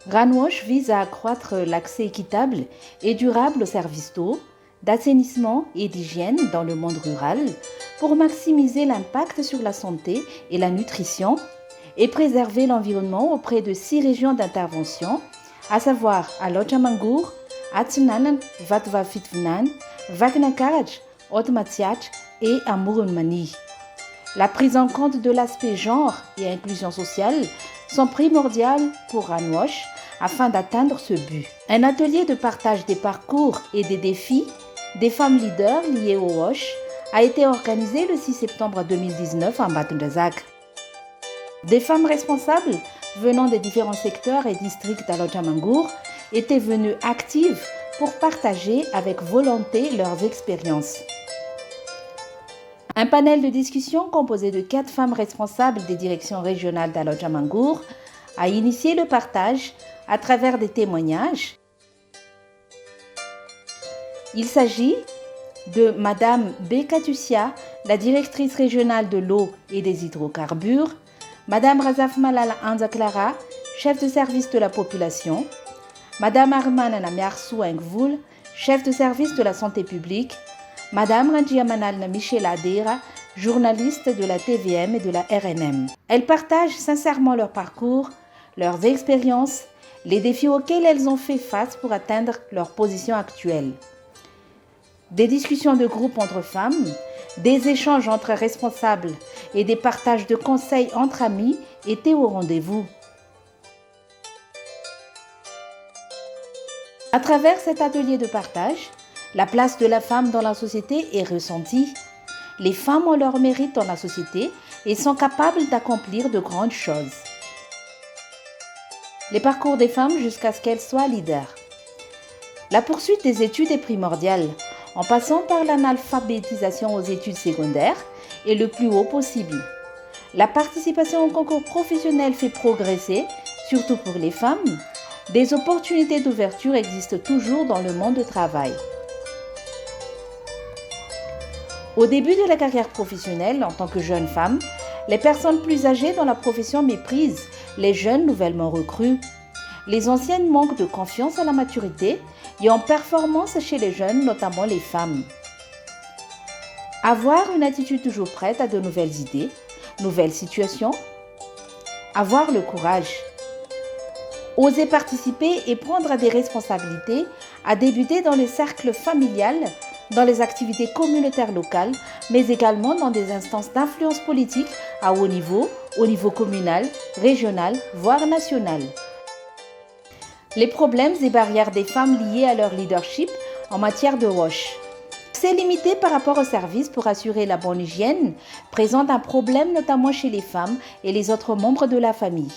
Ranwash vise à accroître l'accès équitable et durable aux services d'eau, d'assainissement et d'hygiène dans le monde rural pour maximiser l'impact sur la santé et la nutrition et préserver l'environnement auprès de 6 régions d'intervention, à savoir à Lojamangur, Atsunan, Vatvafitvnan, Vagnakaraj, Otmatsiach et à Murunmani. La prise en compte de l'aspect genre et inclusion sociale sont primordiales pour Ranwash afin d'atteindre ce but. Un atelier de partage des parcours et des défis des femmes leaders liées au WASH a été organisé le 6 septembre 2019 en Batundazak. Des femmes responsables venant des différents secteurs et districts d'Alojamangur étaient venues actives pour partager avec volonté leurs expériences. Un panel de discussion composé de 4 femmes responsables des directions régionales d'Alojamangur a initié le partage à travers des témoignages. Il s'agit de Madame Bekatussia, la directrice régionale de l'eau et des hydrocarbures, Madame Razaf Malala Anzaklara, chef de service de la population, Madame Arman Namiarsou Engvoul, chef de service de la santé publique, Madame Ranjiamanal Michela Adera, journaliste de la TVM et de la RNM. Elles partagent sincèrement leur parcours, leurs expériences, les défis auxquels elles ont fait face pour atteindre leur position actuelle. Des discussions de groupe entre femmes, des échanges entre responsables et des partages de conseils entre amis étaient au rendez-vous. À travers cet atelier de partage, la place de la femme dans la société est ressentie. Les femmes ont leur mérite dans la société et sont capables d'accomplir de grandes choses. Les parcours des femmes jusqu'à ce qu'elles soient leaders. La poursuite des études est primordiale, en passant par l'analphabétisation aux études secondaires et le plus haut possible. La participation au concours professionnel fait progresser, surtout pour les femmes. Des opportunités d'ouverture existent toujours dans le monde du travail. Au début de la carrière professionnelle, en tant que jeune femme, les personnes plus âgées dans la profession méprisent les jeunes nouvellement recrues. Les anciennes manquent de confiance à la maturité et en performance chez les jeunes, notamment les femmes. Avoir une attitude toujours prête à de nouvelles idées, nouvelles situations. Avoir le courage. Oser participer et prendre des responsabilités, à débuter dans les cercles familiales, dans les activités communautaires locales, mais également dans des instances d'influence politique à haut niveau, au niveau communal, régional, voire national. Les problèmes et barrières des femmes liées à leur leadership en matière de WASH. C'est limité par rapport aux services pour assurer la bonne hygiène, présente un problème notamment chez les femmes et les autres membres de la famille.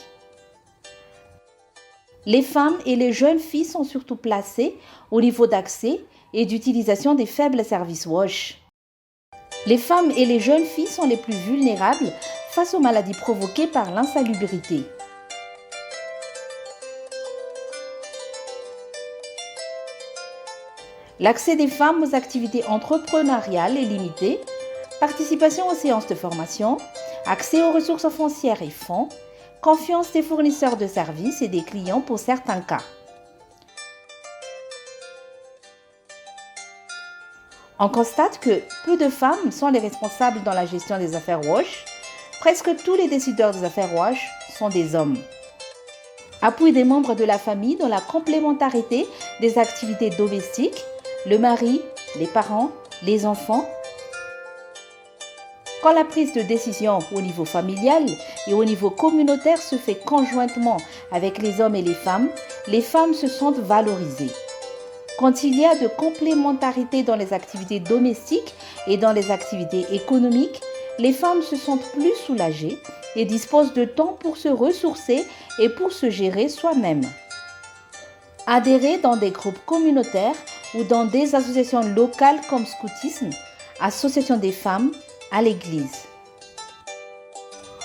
Les femmes et les jeunes filles sont surtout placées au niveau d'accès et d'utilisation des faibles services WASH. Les femmes et les jeunes filles sont les plus vulnérables face aux maladies provoquées par l'insalubrité. L'accès des femmes aux activités entrepreneuriales est limité, participation aux séances de formation, accès aux ressources foncières et fonds, confiance des fournisseurs de services et des clients pour certains cas. On constate que peu de femmes sont les responsables dans la gestion des affaires WASH. Presque tous les décideurs des affaires WASH sont des hommes. Appui des membres de la famille dans la complémentarité des activités domestiques, le mari, les parents, les enfants. Quand la prise de décision au niveau familial et au niveau communautaire se fait conjointement avec les hommes et les femmes se sentent valorisées. Quand il y a de complémentarité dans les activités domestiques et dans les activités économiques, les femmes se sentent plus soulagées et disposent de temps pour se ressourcer et pour se gérer soi-même. Adhérer dans des groupes communautaires ou dans des associations locales comme Scoutisme, Association des femmes, à l'église.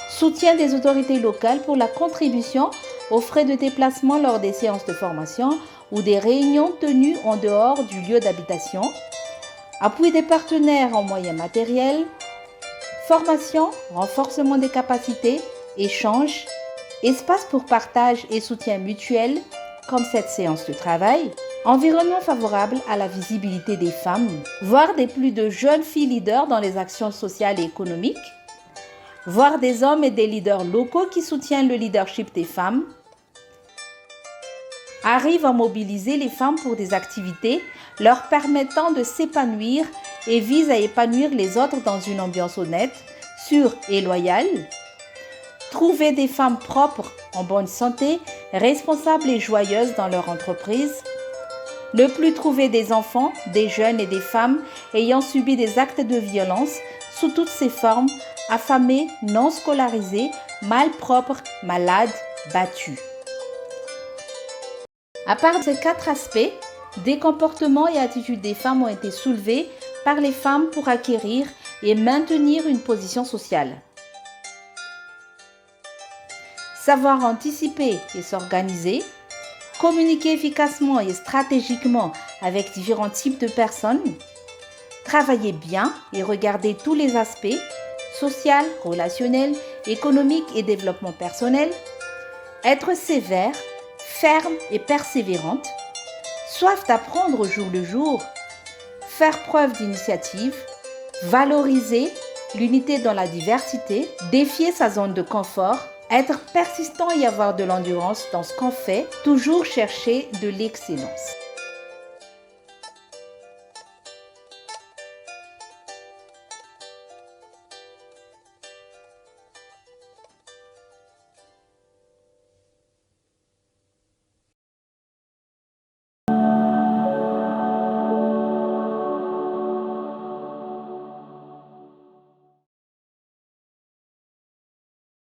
Soutien des autorités locales pour la contribution aux frais de déplacement lors des séances de formation ou des réunions tenues en dehors du lieu d'habitation. Appui des partenaires en moyens matériels. Formation, renforcement des capacités, échanges. Espace pour partage et soutien mutuel, comme cette séance de travail. Environnement favorable à la visibilité des femmes. Voir des plus de jeunes filles leaders dans les actions sociales et économiques. Voir des hommes et des leaders locaux qui soutiennent le leadership des femmes. Arrive à mobiliser les femmes pour des activités leur permettant de s'épanouir et vise à épanouir les autres dans une ambiance honnête, sûre et loyale. Trouver des femmes propres, en bonne santé, responsables et joyeuses dans leur entreprise. Ne plus trouver des enfants, des jeunes et des femmes ayant subi des actes de violence sous toutes ses formes, affamés, non scolarisés, malpropres, malades, battus. À part ces 4 aspects, des comportements et attitudes des femmes ont été soulevés par les femmes pour acquérir et maintenir une position sociale. Savoir anticiper et s'organiser, communiquer efficacement et stratégiquement avec différents types de personnes, travailler bien et regarder tous les aspects, social, relationnel, économique et développement personnel, être sévère, ferme et persévérante, soif d'apprendre au jour le jour, faire preuve d'initiative, valoriser l'unité dans la diversité, défier sa zone de confort, être persistant et avoir de l'endurance dans ce qu'on fait, toujours chercher de l'excellence.